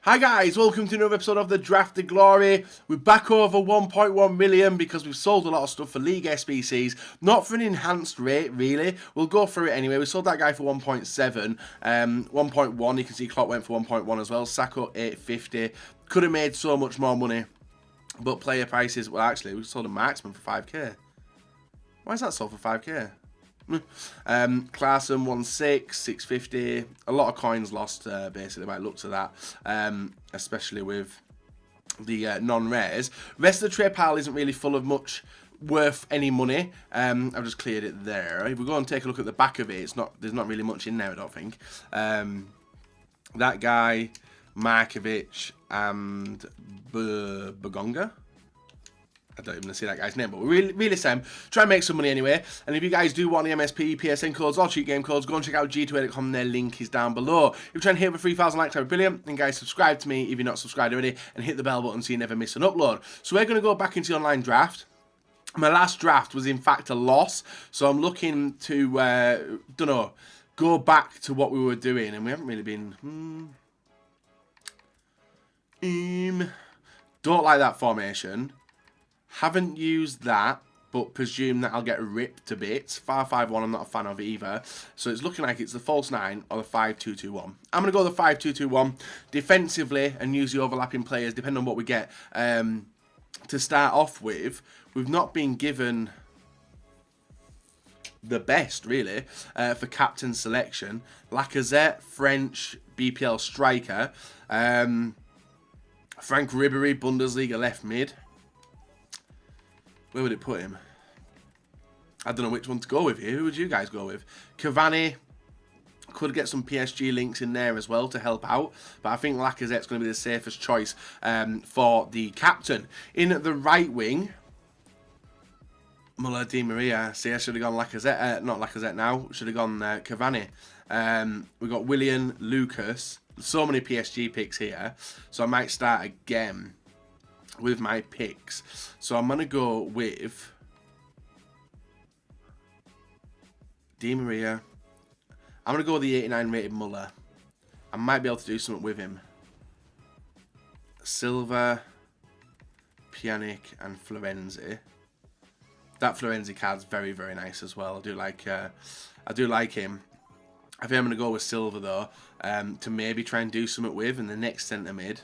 Hi guys, welcome to another episode of the Drafted Glory. We're back over 1.1 million because we've sold a lot of stuff for League SBCs. Not for an enhanced rate, really. We'll go through it anyway. We sold that guy for 1.7. 1.1, you can see Clock went for 1.1 as well. Sacco 850. Could have made so much more money. But player prices, well actually, we sold a Marksman for 5k. Why is that sold for 5k? Clarkson 1.6, 650. A lot of coins lost, basically, by looks of that. Especially with the non-rares. Rest of the trade pile isn't really full of much worth any money. I've just cleared it there. If we go and take a look at the back of it, there's not really much in there, I don't think. That guy, Markovic, and Bagonga. I don't even see that guy's name, but we're really Sam. Try and make some money anyway. And if you guys do want the MSP, PSN codes, or cheat game codes, go and check out g2a.com. Their link is down below. If you're trying to hit over 3,000 likes, that would be brilliant. And guys, subscribe to me if you're not subscribed already, and hit the bell button so you never miss an upload. So we're going to go back into the online draft. My last draft was in fact a loss, so I'm looking to, go back to what we were doing, and we haven't really been. Don't like that formation. Haven't used that, but presume that I'll get ripped to bits. 5-5-1, I'm not a fan of either. So it's looking like it's the false 9 or the 5-2-2-1. I'm going to go the 5-2-2-1 defensively and use the overlapping players, depending on what we get. To start off with, we've not been given the best, really, for captain selection. Lacazette, French, BPL striker. Frank Ribery, Bundesliga left mid. Where would it put him? I don't know which one to go with here. Who would you guys go with? Cavani. Could get some PSG links in there as well to help out. But I think Lacazette's going to be the safest choice for the captain. In the right wing, Muller, Di Maria. See, I should have gone Lacazette. Not Lacazette now. Should have gone Cavani. We've got Willian, Lucas. So many PSG picks here. So I might start again with my picks. So I'm going to go with Di Maria. I'm going to go with the 89 rated Muller. I might be able to do something with him. Silva, Pjanic, and Florenzi. That Florenzi card's very, very nice as well. I do like him. I think I'm going to go with Silva though, to maybe try and do something with in the next centre mid.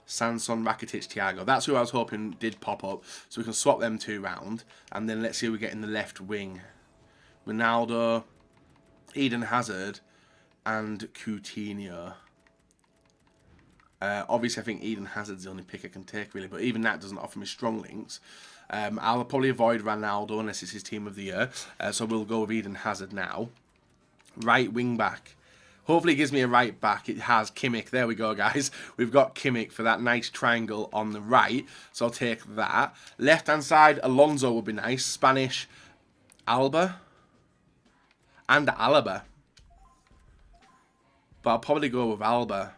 Sanson, Rakitic, Thiago. That's who I was hoping did pop up. So we can swap them two round. And then let's see who we get in the left wing. Ronaldo, Eden Hazard, and Coutinho. Obviously, I think Eden Hazard's the only pick I can take, really. But even that doesn't offer me strong links. I'll probably avoid Ronaldo unless it's his team of the year. So we'll go with Eden Hazard now. Right wing back. Hopefully it gives me a right back. It has Kimmich. There we go, guys. We've got Kimmich for that nice triangle on the right. So I'll take that. Left-hand side, Alonso would be nice. Spanish, Alba. And Alaba. But I'll probably go with Alba.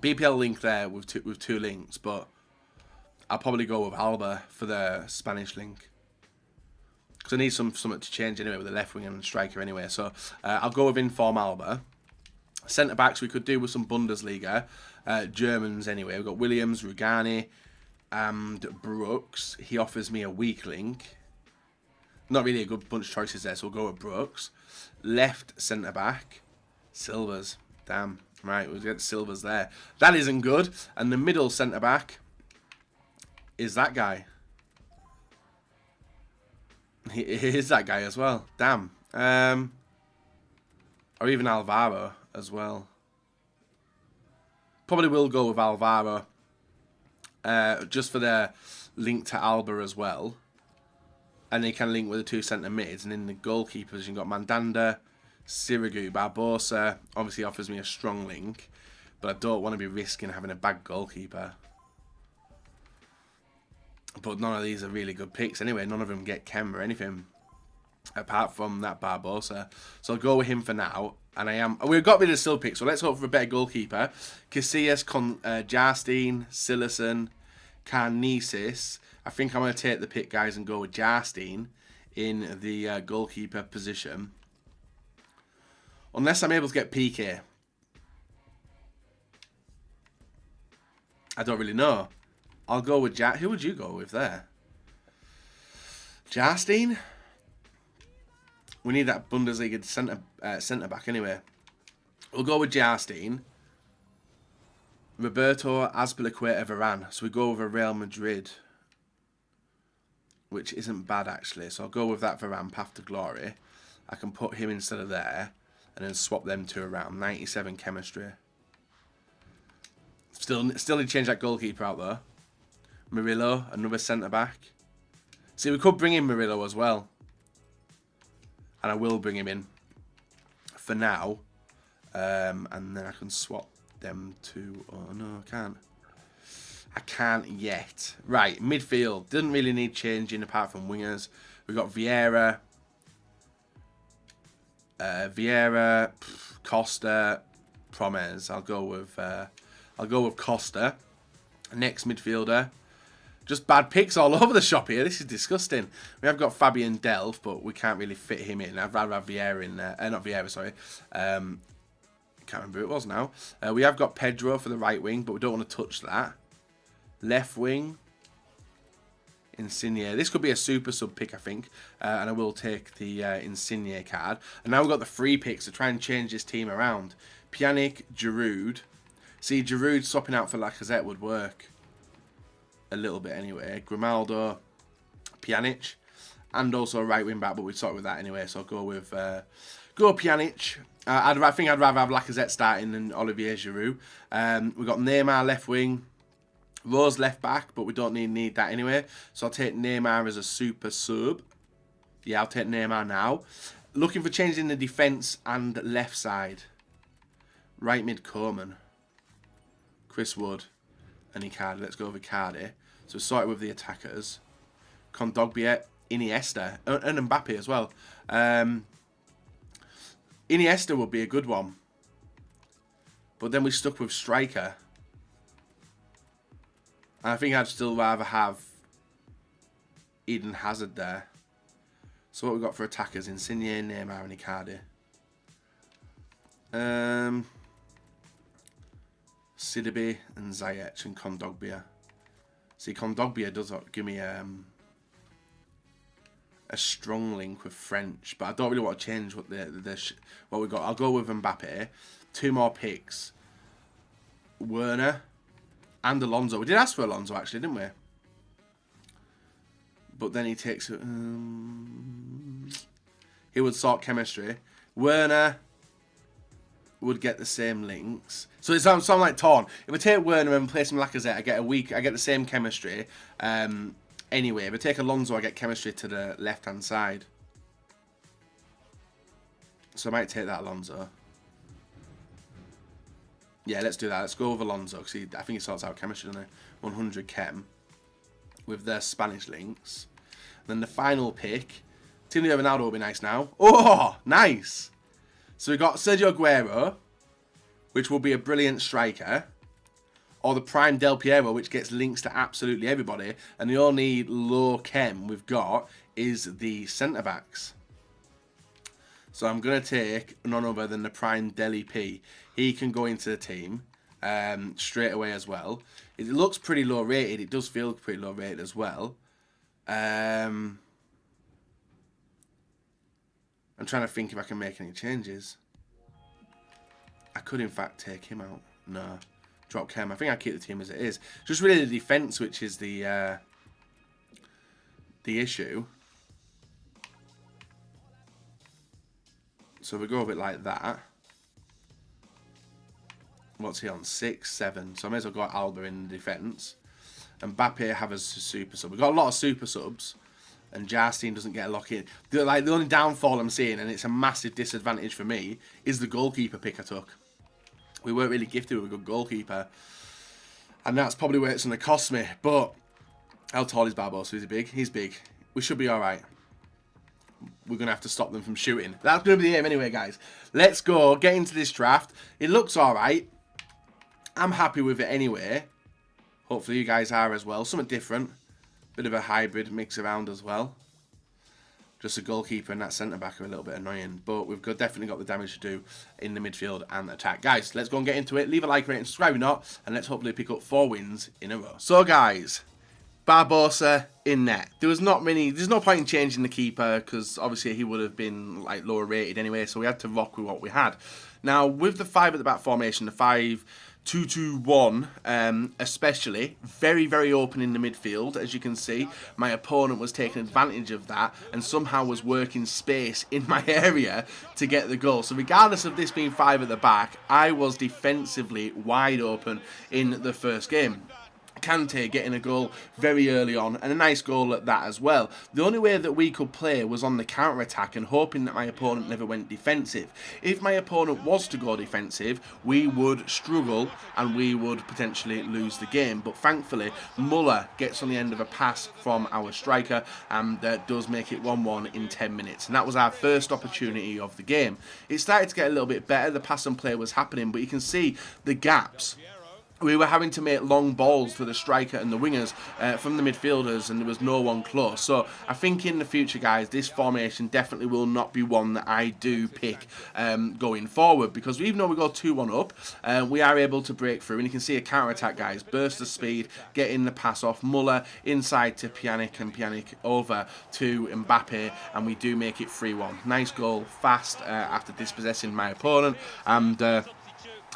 BPL link there with two links. But I'll probably go with Alba for the Spanish link. Because I need something to change anyway with the left wing and striker anyway. So I'll go with Inform Alba. Centre backs we could do with some Bundesliga. Germans anyway. We've got Williams, Rugani, and Brooks. He offers me a weak link. Not really a good bunch of choices there, so we'll go with Brooks. Left centre back, Silvers. Damn. Right, we'll get Silvers there. That isn't good. And the middle centre back is that guy. He is that guy as well. Damn. Or even Alvaro as well. Probably will go with Alvaro. Just for the link to Alba as well. And he can link with the two centre mids. And in the goalkeepers, you've got Mandanda, Sirigu, Barbosa. Obviously offers me a strong link. But I don't want to be risking having a bad goalkeeper. But none of these are really good picks anyway. None of them get Kem or anything. Apart from that Barbosa. So I'll go with him for now. And we've got rid of still picks. So let's hope for a better goalkeeper. Casillas, Jarstein, Sillison, Carnesis. I think I'm going to take the pick, guys, and go with Jarstein in the goalkeeper position. Unless I'm able to get PK. I don't really know. I'll go with Who would you go with there? Jarstein? We need that Bundesliga centre back anyway. We'll go with Jarstein. Roberto, Azpilicueta, Varane. So we go with a Real Madrid, which isn't bad actually. So I'll go with that Varane, Path to Glory. I can put him instead of there, and then swap them two around. 97 chemistry. Still need to change that goalkeeper out though. Murillo, another centre back. See, we could bring in Murillo as well, and I will bring him in for now, and then I can swap them to. Oh no, I can't. I can't yet. Right, midfield doesn't really need changing apart from wingers. We've got Vieira, Costa, Promes. I'll go with Costa. Next midfielder. Just bad picks all over the shop here. This is disgusting. We have got Fabian Delph, but we can't really fit him in. I'd rather have Vieira in there. Not Vieira, sorry. Can't remember who it was now. We have got Pedro for the right wing, but we don't want to touch that. Left wing. Insigne. This could be a super sub pick, I think. And I will take the Insigne card. And now we've got the free picks to try and change this team around. Pjanic, Giroud. See, Giroud swapping out for Lacazette would work. A little bit anyway. Grimaldo, Pjanic, and also a right wing back, but we'd start with that anyway. So I'll go with Pjanic. I think I'd rather have Lacazette starting than Olivier Giroud. We've got Neymar left wing, Rose left back, but we don't need that anyway. So I'll take Neymar as a super sub. Yeah, I'll take Neymar now. Looking for changing the defence and left side. Right mid Coman, Chris Wood, and Icardi. Let's go with Icardi. So started with the attackers. Kondogbia, Iniesta, and Mbappe as well. Iniesta would be a good one. But then we stuck with striker. And I think I'd still rather have Eden Hazard there. So what we've got for attackers, Insigne, Neymar and Icardi. Sidibe and Ziyech and Kondogbia. See, Kondogbia does give me a strong link with French, but I don't really want to change what what we got. I'll go with Mbappe. 2 more picks. Werner and Alonso. We did ask for Alonso actually, didn't we? But then he takes he would sort chemistry. Werner would get the same links. So it sounds like torn. If I take Werner and place him Lacazette, I get the same chemistry. Anyway, if I take Alonso, I get chemistry to the left-hand side. So I might take that Alonso. Yeah, let's do that. Let's go with Alonso, because I think he sorts out chemistry, doesn't he? 100 chem with their Spanish links. Then the final pick, Team Ronaldo will be nice now. Oh, nice. So we got Sergio Aguero, which will be a brilliant striker, or the prime Del Piero, which gets links to absolutely everybody. And the only low chem we've got is the centre backs. So I'm going to take none other than the prime Deli P. He can go into the team straight away as well. It looks pretty low rated. It does feel pretty low rated as well. I'm trying to think if I can make any changes. I could, in fact, take him out. No. Drop chem. I think I'll keep the team as it is. Just really the defence, which is the issue. So we go a bit like that. What's he on? 6, 7. So I may as well got Alba in defence. And Mbappe have a super sub. We've got a lot of super subs. And Jarstein doesn't get a lock in. The only downfall I'm seeing, and it's a massive disadvantage for me, is the goalkeeper pick I took. We weren't really gifted with a good goalkeeper. And that's probably where it's going to cost me. But how tall is Barbosa? Is he big? He's big. We should be alright. We're going to have to stop them from shooting. That's going to be the aim anyway, guys. Let's go. Get into this draft. It looks alright. I'm happy with it anyway. Hopefully you guys are as well. Something different. Bit of a hybrid mix around as well. just a goalkeeper and that centre-back are a little bit annoying. But we've definitely got the damage to do in the midfield and attack. Guys, let's go and get into it. Leave a like, rate, and subscribe if not. And let's hopefully pick up 4 wins in a row. So, guys, Barbosa in net. There's no point in changing the keeper because obviously he would have been like lower rated anyway. So we had to rock with what we had. Now, with the 5 at the back formation, the 5-2-2-1, especially, very, very open in the midfield, as you can see. My opponent was taking advantage of that and somehow was working space in my area to get the goal. So regardless of this being 5 at the back, I was defensively wide open in the first game. Kante getting a goal very early on, and a nice goal at that as well. The only way that we could play was on the counter-attack and hoping that my opponent never went defensive. If my opponent was to go defensive, we would struggle and we would potentially lose the game. But thankfully, Muller gets on the end of a pass from our striker and does make it 1-1 in 10 minutes. And that was our first opportunity of the game. It started to get a little bit better. The pass and play was happening, but you can see the gaps. We were having to make long balls to the striker and the wingers from the midfielders, and there was no one close. So I think in the future, guys, this formation definitely will not be one that I do pick going forward, because even though we go 2-1 up, we are able to break through. And you can see a counter-attack, guys. Burst of speed, getting the pass off. Muller inside to Pjanic, and Pjanic over to Mbappe, and we do make it 3-1. Nice goal, fast after dispossessing my opponent, and a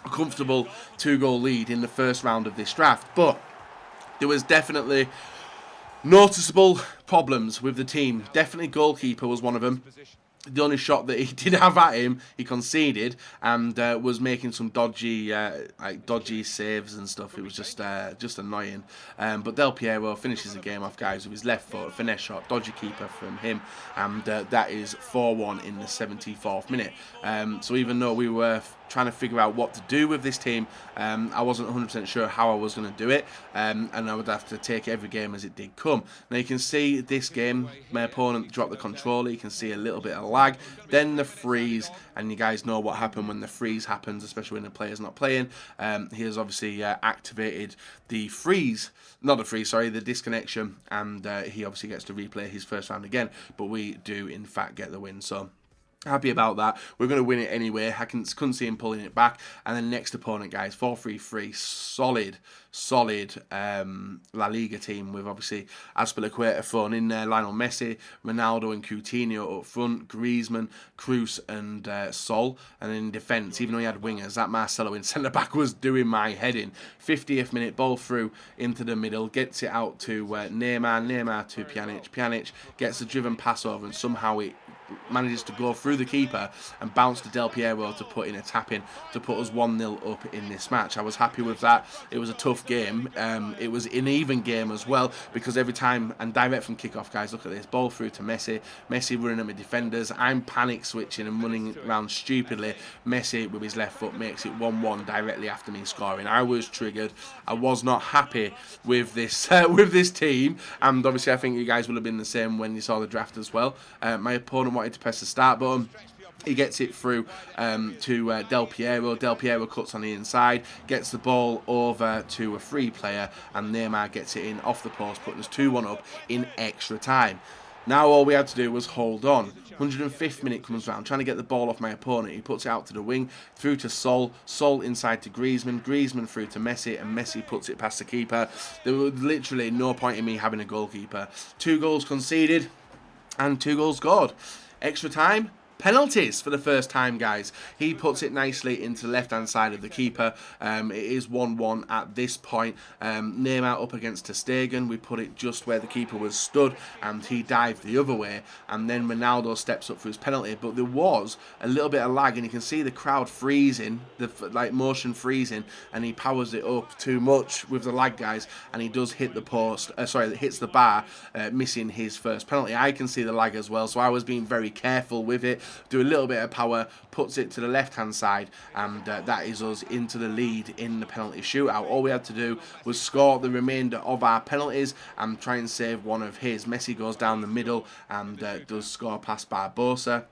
comfortable 2-goal lead in the first round of this draft. But there was definitely noticeable problems with the team. Definitely goalkeeper was one of them. The only shot that he did have at him, he conceded, and was making some dodgy saves and stuff. It was just annoying. But Del Piero finishes the game off, guys, with his left foot, finesse shot, dodgy keeper from him, and that is 4-1 in the 74th minute. So even though we were trying to figure out what to do with this team, I wasn't 100% sure how I was going to do it, and I would have to take every game as it did come. Now you can see this game, my opponent dropped the controller. You can see a little bit of lag, then the freeze, and you guys know what happened when the freeze happens, especially when the player's not playing. He has obviously activated the the disconnection, and he obviously gets to replay his first round again, but we do in fact get the win. So happy about that. We're going to win it anyway. I couldn't see him pulling it back. And then next opponent, guys, 4-3-3, solid La Liga team with obviously Azpilicueta thrown in there, Lionel Messi, Ronaldo and Coutinho up front, Griezmann, Kroos and Sol. And then in defence, even though he had wingers, that Marcelo in centre-back was doing my head in. 50th minute, ball through into the middle, gets it out to Neymar to Pjanic gets a driven pass over, and somehow it manages to go through the keeper and bounce to Del Piero to put in a tap-in to put us 1-0 up in this match. I was happy with that. It was a tough game. It was an even game as well, because every time, and direct from kickoff, guys, look at this, ball through to Messi running at my defenders, I'm panic switching and running around stupidly. Messi with his left foot makes it 1-1 directly after me scoring. I was triggered. I was not happy with this team, and obviously I think you guys will have been the same when you saw the draft as well. My opponent wanted to press the start button. He gets it through to Del Piero. Del Piero cuts on the inside, gets the ball over to a free player, and Neymar gets it in off the post, putting us 2-1 up in extra time. Now all we had to do was hold on. 105th minute comes round, trying to get the ball off my opponent. He puts it out to the wing, through to Sol. Sol inside to Griezmann. Griezmann through to Messi, and Messi puts it past the keeper. There was literally no point in me having a goalkeeper. 2 goals conceded and 2 goals scored. Extra time. Penalties for the first time, guys. He puts it nicely into the left-hand side of the keeper. It is 1-1 at this point. Neymar up against ter Stegen. We put it just where the keeper was stood, and he dived the other way. And then Ronaldo steps up for his penalty. But there was a little bit of lag, and you can see the crowd freezing, the motion freezing, and he powers it up too much with the lag, guys. And he does hit the post. Hits the bar, missing his first penalty. I can see the lag as well, so I was being very careful with it. Do a little bit of power, puts it to the left-hand side, and that is us into the lead in the penalty shootout. All we had to do was score the remainder of our penalties and try and save one of his. Messi goes down the middle and does score past Barbosa.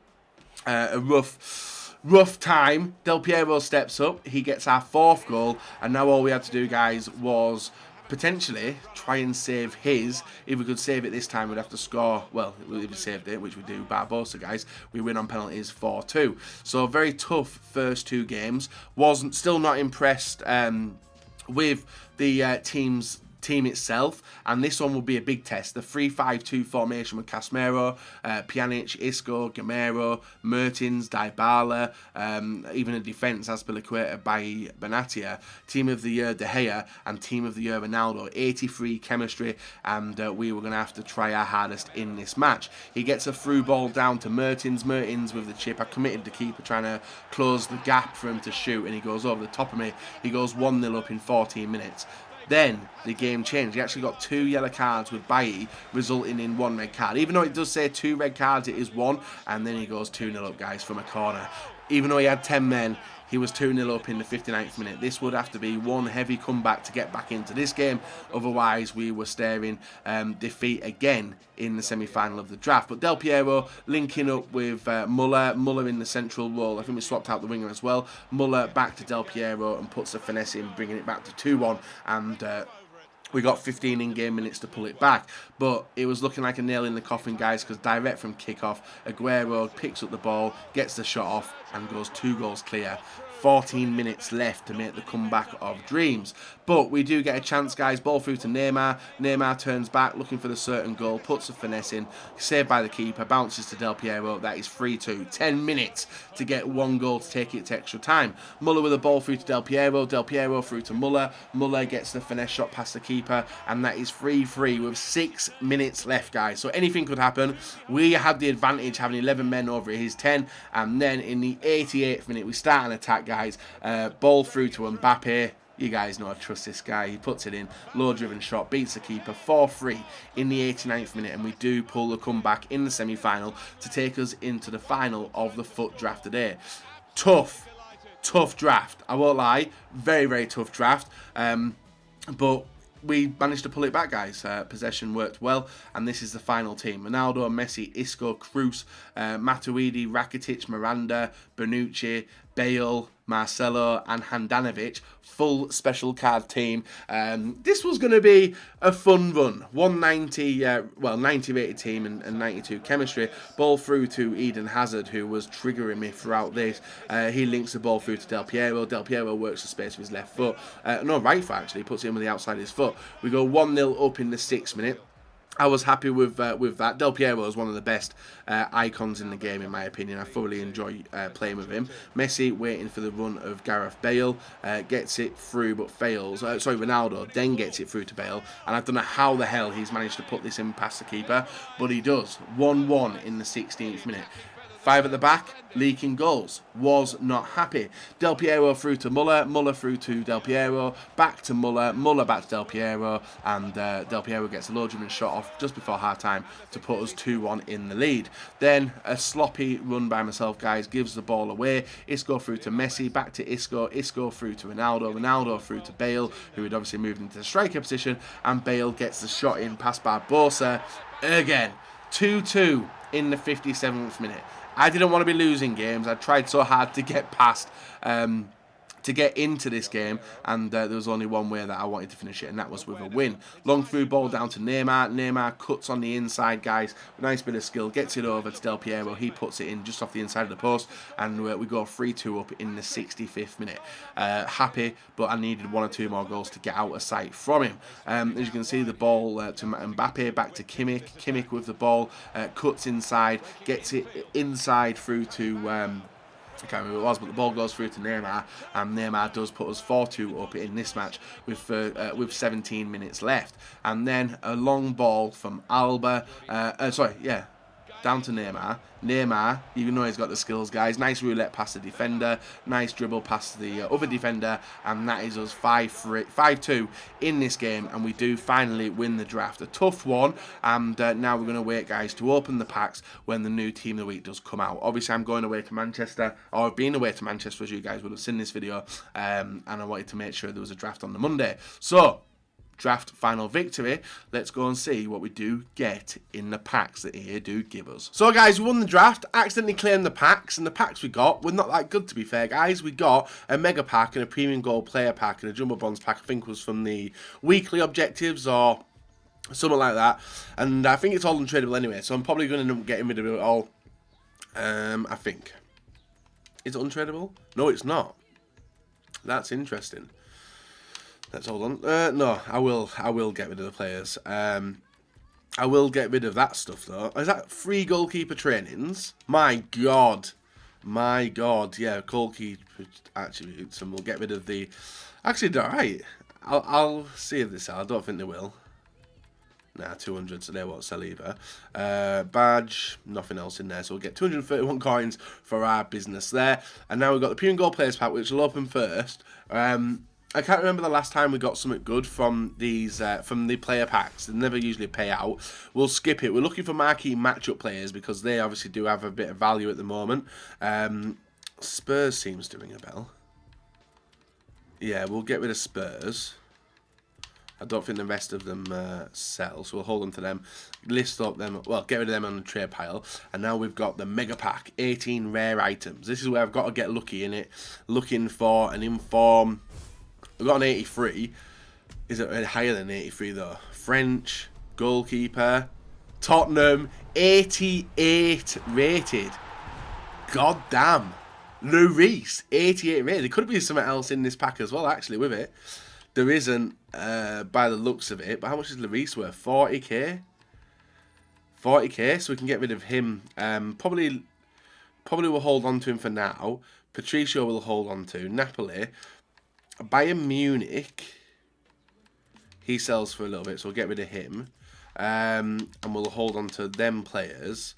A rough time. Del Piero steps up. He gets our 4th goal, and now all we had to do, guys, was potentially try and save his. If we could save it this time, we'd have to score. Well, if we saved it, which we do, Barbosa, guys, we win on penalties 4-2. So very tough first 2 games. Wasn't still not impressed with the team itself, and this one will be a big test. The 3-5-2 formation with Casemiro, Pjanic, Isco, Gamero, Mertens, Dybala, even a defence Azpilicueta by Benatia. Team of the year De Gea, and team of the year Ronaldo. 83 chemistry, and we were going to have to try our hardest in this match. He gets a through ball down to Mertens. Mertens with the chip. I committed the keeper trying to close the gap for him to shoot, and he goes over the top of me. He goes 1-0 up in 14 minutes. Then the game changed. He actually got 2 yellow cards with Bailly, resulting in 1 red card. Even though it does say 2 red cards, it is 1. And then he goes 2-0 up, guys, from a corner. Even though he had 10 men, he was 2-0 up in the 59th minute. This would have to be one heavy comeback to get back into this game. Otherwise, we were staring defeat again in the semi-final of the draft. But Del Piero linking up with Muller. Muller in the central role. I think we swapped out the winger as well. Muller back to Del Piero and puts the finesse in, bringing it back to 2-1. And we got 15 in-game minutes to pull it back. But it was looking like a nail in the coffin, guys, because direct from kickoff, Aguero picks up the ball, gets the shot off, and goes 2 goals clear. 14 minutes left to make the comeback of dreams. But we do get a chance, guys. Ball through to Neymar. Neymar turns back, looking for the certain goal, puts a finesse in, saved by the keeper, bounces to Del Piero. That is 3-2. 10 minutes to get 1 goal to take it to extra time. Muller with the ball through to Del Piero. Del Piero through to Muller. Muller gets the finesse shot past the keeper, and that is 3-3 with 6 minutes left, guys. So anything could happen. We had the advantage having 11 men over his 10, and then in the 88th minute, we start an attack, guys. Ball through to Mbappe. You guys know I trust this guy. He puts it in. Low-driven shot. Beats the keeper. 4-3 in the 89th minute. And we do pull the comeback in the semi-final to take us into the final of the FUT draft today. Tough draft. I won't lie. Very, very tough draft. But we managed to pull it back, guys. Possession worked well, and this is the final team. Ronaldo, Messi, Isco, Kroos, Matuidi, Rakitic, Miranda, Bonucci, Bale, Marcelo, and Handanovic. Full special card team. This was going to be a fun run. 90 rated team and 92 chemistry. Ball through to Eden Hazard, who was triggering me throughout this. He links the ball through to Del Piero. Del Piero works the space with his left foot. No, right foot actually. Puts it in with the outside of his foot. We go 1-0 up in the 6th minute. I was happy with that. Del Piero is one of the best icons in the game, in my opinion. I thoroughly enjoy playing with him. Messi waiting for the run of Gareth Bale, gets it through but fails. Ronaldo then gets it through to Bale, and I don't know how the hell he's managed to put this in past the keeper, but he does. 1-1 in the 16th minute. 5 at the back, leaking goals. Was not happy. Del Piero through to Muller. Muller through to Del Piero. Back to Muller. Muller back to Del Piero. And Del Piero gets a low-driven shot off just before half-time to put us 2-1 in the lead. Then a sloppy run by myself, guys. Gives the ball away. Isco through to Messi. Back to Isco. Isco through to Ronaldo. Ronaldo through to Bale, who had obviously moved into the striker position. And Bale gets the shot in past Barbosa. Again, 2-2 in the 57th minute. I didn't want to be losing games. I tried so hard to get past, to get into this game, and there was only one way that I wanted to finish it, and that was with a win. Long through ball down to Neymar. Neymar cuts on the inside, guys. Nice bit of skill. Gets it over to Del Piero. He puts it in just off the inside of the post, and we go 3-2 up in the 65th minute. Happy, but I needed 1 or 2 more goals to get out of sight from him. As you can see, the ball to Mbappe, back to Kimmich. Kimmich with the ball, cuts inside, gets it inside through to... I can't remember who it was, but the ball goes through to Neymar, and Neymar does put us 4-2 up in this match with 17 minutes left. And then a long ball from Alba, down to Neymar. Neymar, even though he's got the skills, guys, nice roulette past the defender, nice dribble past the other defender, and that is us 5-2 in this game, and we do finally win the draft. A tough one, and now we're going to wait, guys, to open the packs when the new Team of the Week does come out. Obviously, I'm going away to Manchester, or I've been away to Manchester, as you guys would have seen this video, and I wanted to make sure there was a draft on the Monday. So, draft final victory, let's go and see what we do get in the packs that EA do give us. So guys, we won the draft, accidentally claimed the packs, and the packs we got were not that good, to be fair, guys. We got a mega pack and a premium gold player pack and a jumbo bronze pack. I think was from the weekly objectives or something like that, and I think it's all untradeable anyway, so I'm probably going to end up getting rid of it all. I think. Is it untradeable? No, it's not. That's interesting. Let's hold on. No, I will get rid of the players. I will get rid of that stuff though. Is that free goalkeeper trainings? My God. My God. Yeah, goalkeeper attributes, and we'll get rid of the... Actually, alright. I'll see if they sell. I don't think they will. Nah, 200, so they won't sell either. Badge, nothing else in there. So we'll get 231 coins for our business there. And now we've got the Premium Gold Players Pack, which will open first. I can't remember the last time we got something good from these from the player packs. They never usually pay out. We'll skip it. We're looking for marquee matchup players because they obviously do have a bit of value at the moment. Spurs seems to ring a bell. Yeah, we'll get rid of Spurs. I don't think the rest of them sell, so we'll hold on to them. List up them, well, get rid of them on the trade pile. And now we've got the Mega Pack, 18 rare items. This is where I've got to get lucky in it. Looking for an inform. We've got an 83. Is it higher than 83 though? French, goalkeeper, Tottenham, 88 rated. God damn. Lloris, 88 rated. There could be something else in this pack as well, actually, with it. There isn't, by the looks of it. But how much is Lloris worth? 40k? 40k, so we can get rid of him. Probably we'll hold on to him for now. Patricio will hold on to. Napoli. Bayern Munich. He sells for a little bit, so we'll get rid of him. And we'll hold on to them players.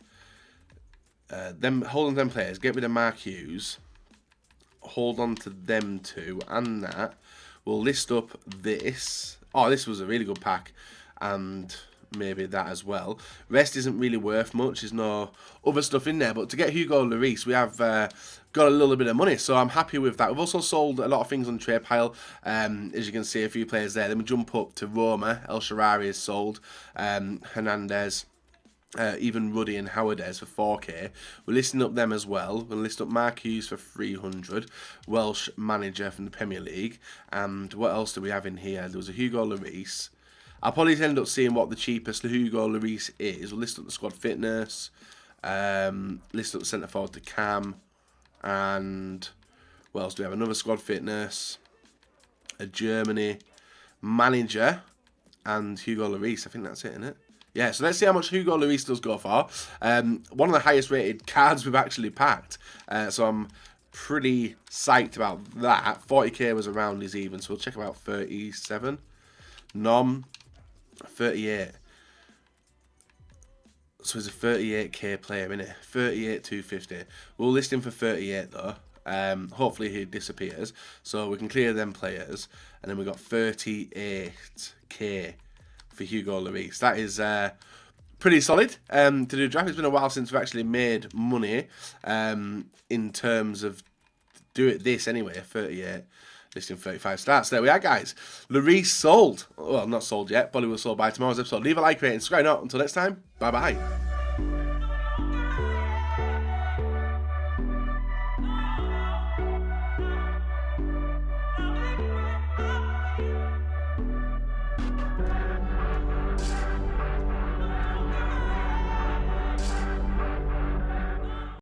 Hold on to them players. Get rid of Mark Hughes. Hold on to them two and that. We'll list up this. Oh, this was a really good pack. And maybe that as well. Rest isn't really worth much. There's no other stuff in there. But to get Hugo Lloris, we have got a little bit of money. So I'm happy with that. We've also sold a lot of things on trade pile. As you can see, a few players there. Then we jump up to Roma. El Shaarawy is sold. Hernandez. Even Ruddy and Howardez for 4k. We're listing up them as well. We'll list up Mark Hughes for 300. Welsh manager from the Premier League. And what else do we have in here? There was a Hugo Lloris. I'll probably end up seeing what the cheapest Hugo Lloris is. We'll list up the squad fitness. List up the centre forward to Cam. And what else do we have? Another squad fitness. A Germany manager. And Hugo Lloris. I think that's it, isn't it? Yeah, so let's see how much Hugo Lloris does go for. One of the highest rated cards we've actually packed. So I'm pretty psyched about that. 40k was around his even, so we'll check about 37. Nom, 38. So he's a 38k player, innit? 38, 250. We'll list him for 38 though. Hopefully he disappears. So we can clear them players. And then we've got 38k. For Hugo Lloris. That is pretty solid to do a draft. It's been a while since we've actually made money in terms of this anyway. 38, listing 35 starts. There we are, guys. Lloris sold. Well, not sold yet. Probably will sold by tomorrow's episode. Leave a like, rate, and subscribe. Until next time, bye-bye.